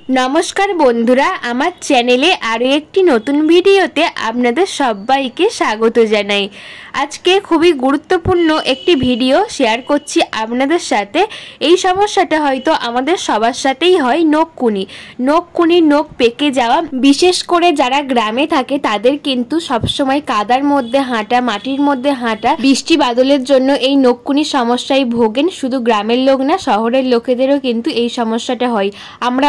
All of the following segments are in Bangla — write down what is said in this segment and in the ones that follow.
নমস্কার বন্ধুরা, আমার চ্যানেলে আরও একটি নতুন ভিডিওতে আপনাদের সবাইকে স্বাগত জানাই। আজকে খুবই গুরুত্বপূর্ণ একটি ভিডিও শেয়ার করছি আপনাদের সাথে। এই সমস্যাটা হয়তো আমাদের সবার সাথেই হয়, নখকুনি, নখ পেকে যাওয়া। বিশেষ করে যারা গ্রামে থাকে তাদের কিন্তু সবসময় কাদার মধ্যে হাঁটা, মাটির মধ্যে হাঁটা, বৃষ্টি বাদলের জন্য এই নখকুনির সমস্যায় ভোগেন। শুধু গ্রামের লোক না, শহরের লোকেদেরও কিন্তু এই সমস্যাটা হয়। আমরা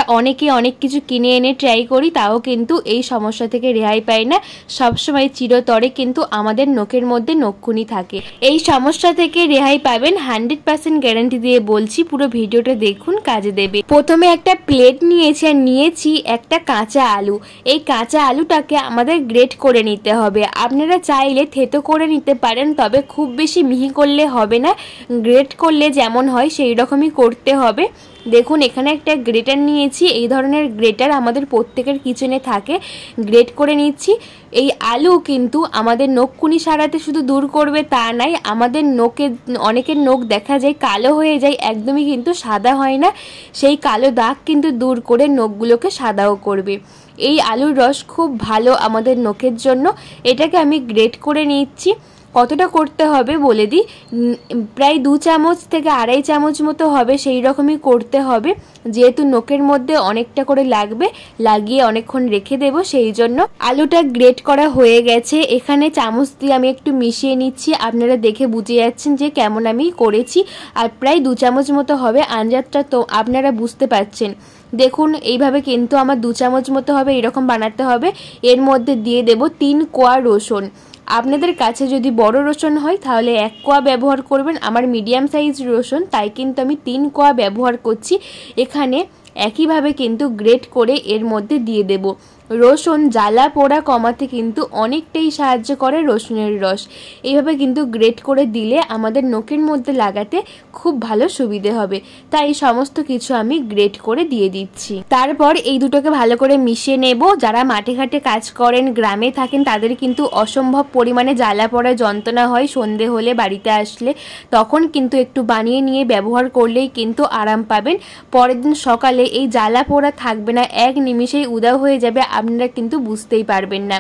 অনেক কিছু কিনে এনে ট্রাই করি, তাও কিন্তু এই সমস্যা থেকে রেহাই পাই না। সবসময় চিরতরে কিন্তু আমাদের নখের মধ্যে নখকুনি থাকে। এই সমস্যা থেকে রেহাই পাবেন 100% গ্যারান্টি দিয়ে বলছি। পুরো ভিডিওটা দেখুন, কাজে দেবে। প্রথমে একটা প্লেট নিয়েছি আর নিয়েছি একটা কাঁচা আলু। এই কাঁচা আলুটাকে আমাদের গ্রেট করে নিতে হবে। আপনারা চাইলে থেতো করে নিতে পারেন, তবে খুব বেশি মিহি করলে হবে না। গ্রেট করলে যেমন হয় সেই রকমই করতে হবে। দেখুন, এখানে একটা গ্রেটার নিয়েছি। এই ধরনের গ্রেটার আমাদের প্রত্যেকের কিচেনে থাকে। গ্রেট করে নিচ্ছি। এই আলু কিন্তু আমাদের নখকুনি সারাতে শুধু দূর করবে তা নয়, আমাদের অনেকের নখ দেখা যায় কালো হয়ে যায়, একদমই কিন্তু সাদা হয় না। সেই কালো দাগ কিন্তু দূর করে নখগুলোকে সাদাও করবে। এই আলুর রস খুব ভালো আমাদের নখের জন্য। এটাকে আমি গ্রেট করে নিচ্ছি। কতটা করতে হবে বলে দিই, প্রায় 2 চামচ থেকে 2.5 চামচ মতো হবে, সেই রকমই করতে হবে। যেহেতু নখের মধ্যে অনেকটা করে লাগবে, লাগিয়ে অনেকক্ষণ রেখে দেব, সেই জন্য। আলুটা গ্রেট করা হয়ে গেছে। এখানে চামচ দিয়ে আমি একটু মিশিয়ে নিচ্ছি। আপনারা দেখে বুঝে যাচ্ছেন যে কেমন আমি করেছি। আর প্রায় 2 চামচ মতো হবে। আন্দাজটা তো আপনারা বুঝতে পারছেন। দেখুন, এইভাবে কিন্তু আমার 2 চামচ মতো হবে, এরকম বানাতে হবে। এর মধ্যে দিয়ে দেব 3 কোয়া রসুন। আপনাদের কাছে যদি বড় রসুন হয় তাহলে 1 কোয়া ব্যবহার করবেন। আমার মিডিয়াম সাইজ রসুন, তাই কিন্তু আমি 3 কোয়া ব্যবহার করছি। এখানে একইভাবে কিন্তু গ্রেট করে এর মধ্যে দিয়ে দেব। রসুন জ্বালা পোড়া কমাতে কিন্তু অনেকটাই সাহায্য করে রসুনের রস। এইভাবে কিন্তু গ্রেট করে দিলে আমাদের নখের মধ্যে লাগাতে খুব ভালো সুবিধে হবে। তাই সমস্ত কিছু আমি গ্রেট করে দিয়ে দিচ্ছি। তারপর এই দুটোকে ভালো করে মিশিয়ে নেব। যারা মাঠে ঘাটে কাজ করেন, গ্রামে থাকেন, তাদের কিন্তু অসম্ভব পরিমাণে জ্বালা পোড়া যন্ত্রণা হয় সন্ধে হলে বাড়িতে আসলে। তখন কিন্তু একটু বানিয়ে নিয়ে ব্যবহার করলেই কিন্তু আরাম পাবেন। পরের দিন সকালে এই জ্বালা পোড়া থাকবে না, এক নিমিষেই উধাও হয়ে যাবে, আপনারা কিন্তু বুঝতেই পারবেন না।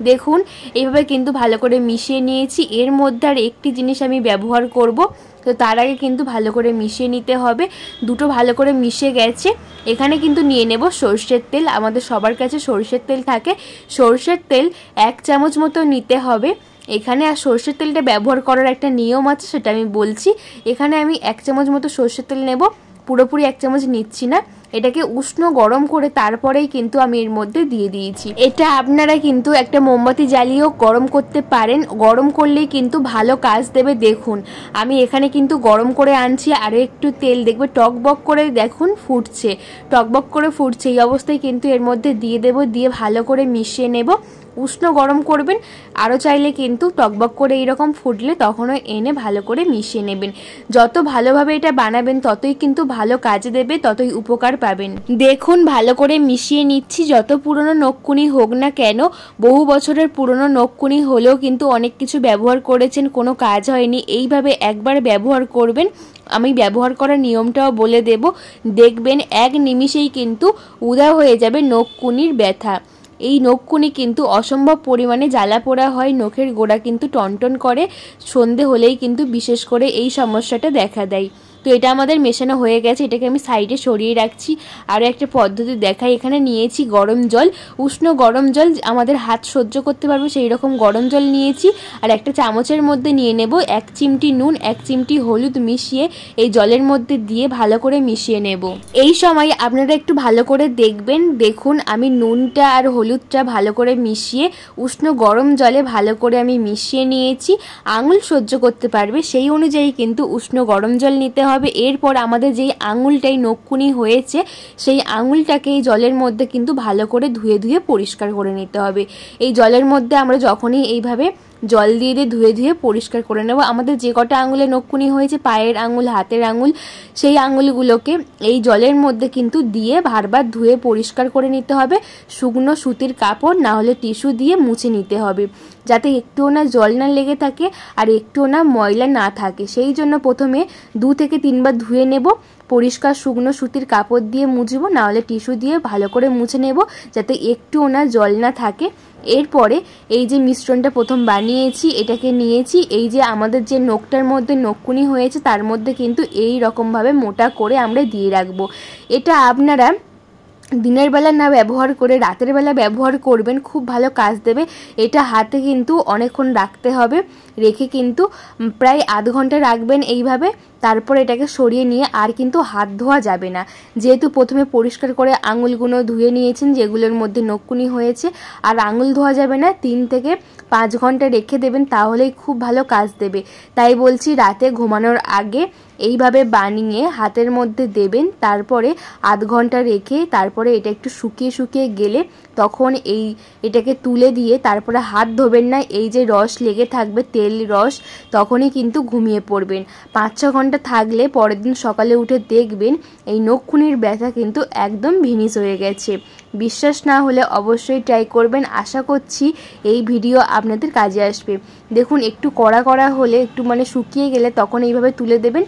দেখুন, এইভাবে কিন্তু ভালো করে মিশিয়ে নিয়েছি। এর মধ্যে আর একটি জিনিস আমি ব্যবহার করব, তো তার আগে কিন্তু ভালো করে মিশিয়ে নিতে হবে। দুটো ভালো করে মিশে গেছে। এখানে কিন্তু নিয়ে নেব সরষের তেল। আমাদের সবার কাছে সরষের তেল থাকে। সরষের তেল 1 চামচ মতো নিতে হবে এখানে। আর সরষের তেলটা ব্যবহার করার একটা নিয়ম আছে, সেটা আমি বলছি। এখানে আমি 1 চামচ মতো সরষের তেল নেব। পুরোপুরি 1 চামচ নিচ্ছি না। এটাকে উষ্ণ গরম করে তারপরেই কিন্তু আমি এর মধ্যে দিয়ে দিয়েছি। এটা আপনারা কিন্তু একটা মোমবাতি জ্বালিয়েও গরম করতে পারেন। গরম করলেই কিন্তু ভালো কাজ দেবে। দেখুন, আমি এখানে কিন্তু গরম করে আনছি। আরও একটু তেল দেখবে টকবক করে, দেখুন ফুটছে, টকবক করে ফুটছে। এই অবস্থায় কিন্তু এর মধ্যে দিয়ে দেব। দিয়ে ভালো করে মিশিয়ে নেব। উষ্ণ গরম করবেন। আরও চাইলে কিন্তু টকবক করে এইরকম ফুটলে তখনও এনে ভালো করে মিশিয়ে নেবেন। যত ভালোভাবে এটা বানাবেন ততই কিন্তু ভালো কাজে দেবে, ততই উপকার পাবেন। দেখুন, ভালো করে মিশিয়ে নিচ্ছি। যত পুরনো নখকুনি হোক না কেন, বহু বছরের পুরনো নখকুনি হলেও কিন্তু অনেক কিছু ব্যবহার করেছেন, কোনো কাজ হয়নি, এইভাবে একবার ব্যবহার করবেন। আমি ব্যবহার করার নিয়মটাও বলে দেব। দেখবেন এক নিমিষেই কিন্তু উধাও হয়ে যাবে নখকুনির ব্যথা। এই নখকুনি কিন্তু অসম্ভব পরিমাণে জ্বালা পোড়া হয়, নখের গোড়া কিন্তু টনটন করে। সন্ধে হলেই কিন্তু বিশেষ করে এই সমস্যাটা দেখা দেয়। তো এটা আমাদের মেশানো হয়ে গেছে। এটাকে আমি সাইডে সরিয়ে রাখছি। আরও একটা পদ্ধতি দেখাই। এখানে নিয়েছি গরম জল, উষ্ণ গরম জল, আমাদের হাত সহ্য করতে পারবে সেই রকম গরম জল নিয়েছি। আর একটা চামচের মধ্যে নিয়ে নেব 1 চিমটি নুন, 1 চিমটি হলুদ মিশিয়ে এই জলের মধ্যে দিয়ে ভালো করে মিশিয়ে নেব। এই সময় আপনারা একটু ভালো করে দেখবেন। দেখুন, আমি নুনটা আর হলুদটা ভালো করে মিশিয়ে উষ্ণ গরম জলে ভালো করে আমি মিশিয়ে নিয়েছি। আঙুল সহ্য করতে পারবে সেই অনুযায়ী কিন্তু উষ্ণ গরম জল নিতে হবে। এরপর আমাদের যেই আঙুলটাই নখকুনি হয়েছে, সেই আঙুলটাকে এই জলের মধ্যে কিন্তু ভালো করে ধুয়ে পরিষ্কার করে নিতে হবে। এই জলের মধ্যে আমরা যখনই এইভাবে জল দিয়ে ধুয়ে পরিষ্কার করে নেব। আমাদের যে কটা আঙুলে নখকুনি হয়েছে, পায়ের আঙুল, হাতের আঙুল, সেই আঙুলগুলোকে এই জলের মধ্যে কিন্তু দিয়ে বারবার ধুয়ে পরিষ্কার করে নিতে হবে। শুকনো সুতির কাপড় না হলে টিস্যু দিয়ে মুছে নিতে হবে, যাতে একটুও না জল না লেগে থাকে আর একটুও না ময়লা না থাকে। সেই জন্য প্রথমে 2 থেকে 3 বার ধুয়ে নেব। পরিষ্কার শুকনো সুতির কাপড় দিয়ে মুছবো, নাহলে টিস্যু দিয়ে ভালো করে মুছে নেব যাতে একটুও না জল না থাকে। এরপরে এই যে মিশ্রণটা প্রথম বানিয়েছি এটাকে নিয়েছি, এই যে আমাদের যে নখটার মধ্যে নখকুনি হয়েছে তার মধ্যে কিন্তু এই রকমভাবে মোটা করে আমরা দিয়ে রাখবো। এটা আপনারা দিনের বেলা না ব্যবহার করে রাতের বেলা ব্যবহার করবেন, খুব ভালো কাজ দেবে। এটা হাতে কিন্তু অনেকক্ষণ রাখতে হবে, রেখে কিন্তু প্রায় আধ ঘন্টা রাখবেন এইভাবে। তারপর এটাকে সরিয়ে নিয়ে আর কিন্তু হাত ধোয়া যাবে না, যেহেতু প্রথমে পরিষ্কার করে আঙুলগুলো ধুয়ে নিয়েছেন যেগুলোর মধ্যে নখকুনি হয়েছে, আর আঙুল ধোয়া যাবে না। 3 থেকে 5 ঘন্টা রেখে দেবেন, তাহলেই খুব ভালো কাজ দেবে। তাই বলছি রাতে ঘুমানোর আগে এইভাবে বানিয়ে হাতের মধ্যে দেবেন, তারপরে আধ ঘন্টা রেখে তারপরে এটা একটু শুকিয়ে শুকিয়ে গেলে তখন এটাকে তুলে দিয়ে তারপরে হাত ধোবেন না, এই যে রস লেগে থাকবে তেল রস, তখনই কিন্তু ঘুমিয়ে পড়বেন। 5-6 ঘন্টা থাকলে পরের দিন সকালে উঠে দেখবেন এই নখকুনির ব্যথা কিন্তু একদম ভিনিস হয়ে গেছে। বিশ্বাস না হলে অবশ্যই ট্রাই করবেন, আশা করছি এই ভিডিও আপনাদের কাজে আসবে। দেখুন একটু কড়া কড়া হলে, একটু মানে শুকিয়ে গেলে তখন এইভাবে তুলে দেবেন,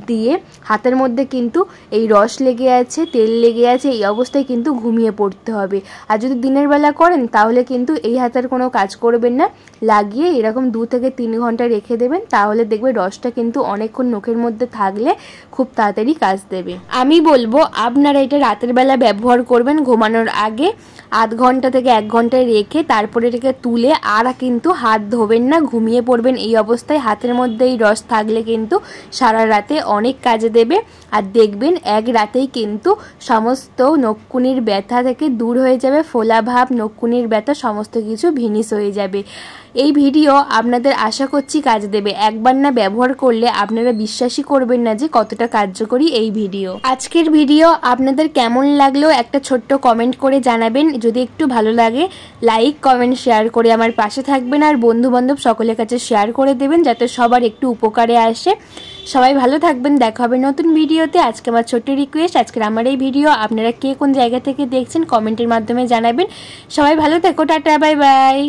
দিয়ে হাতের মধ্যে কিন্তু এই রস লেগে আছে, তেল লেগে আছে, এই অবস্থায় কিন্তু ঘুমিয়ে পড়তে হবে। আর যদি দিনের বেলা করেন তাহলে কিন্তু এই হাতের কোনো কাজ করবেন না, লাগিয়ে এরকম 2 থেকে 3 ঘন্টা রেখে দেবেন, তাহলে দেখবে রসটা কিন্তু অনেকক্ষণ নখের মধ্যে থাকলে খুব তাড়াতাড়ি কাজ দেবে। আমি বলবো আপনারা এটা রাতের বেলা ব্যবহার করবেন, ঘুমানোর আগে আধ ঘন্টা থেকে 1 ঘন্টায় রেখে তারপরে এটাকে তুলে আর কিন্তু হাত ধোবেন না, ঘুমিয়ে পড়বেন। এই অবস্থায় হাতের মধ্যে এই রস থাকলে কিন্তু সারা রাতে অনেক কাজে দেবে, আর দেখবেন এক রাতেই কিন্তু সমস্ত নখকুনির ব্যথা থেকে দূর হয়ে যাবে, ফোলা ভাব, নখকুনির ব্যথা সমস্ত কিছু ভিনিস হয়ে যাবে। এই ভিডিও আপনাদের আশা করছি কাজে দেবে। একবার না ব্যবহার করলে আপনারা বিশ্বাসই করবেন না যে কতটা কার্যকরী এই ভিডিও। আজকের ভিডিও আপনাদের কেমন লাগলো একটা ছোট্ট কমেন্ট করে জানাবেন। যদি একটু ভালো লাগে লাইক কমেন্ট শেয়ার করে আমার পাশে থাকবেন, আর বন্ধু বান্ধব সকলের কাছে শেয়ার করে দেবেন যাতে সবার একটু উপকারে আসে। সবাই ভালো থাকবেন, দেখা হবে নতুন ভিডিওতে। আজকে আমার ছোট্ট রিকোয়েস্ট, আজকের আমার এই ভিডিও আপনারা কে কোন জায়গা থেকে দেখছেন কমেন্টের মাধ্যমে জানাবেন। সবাই ভালো থেকো, টাটা, বাই বাই।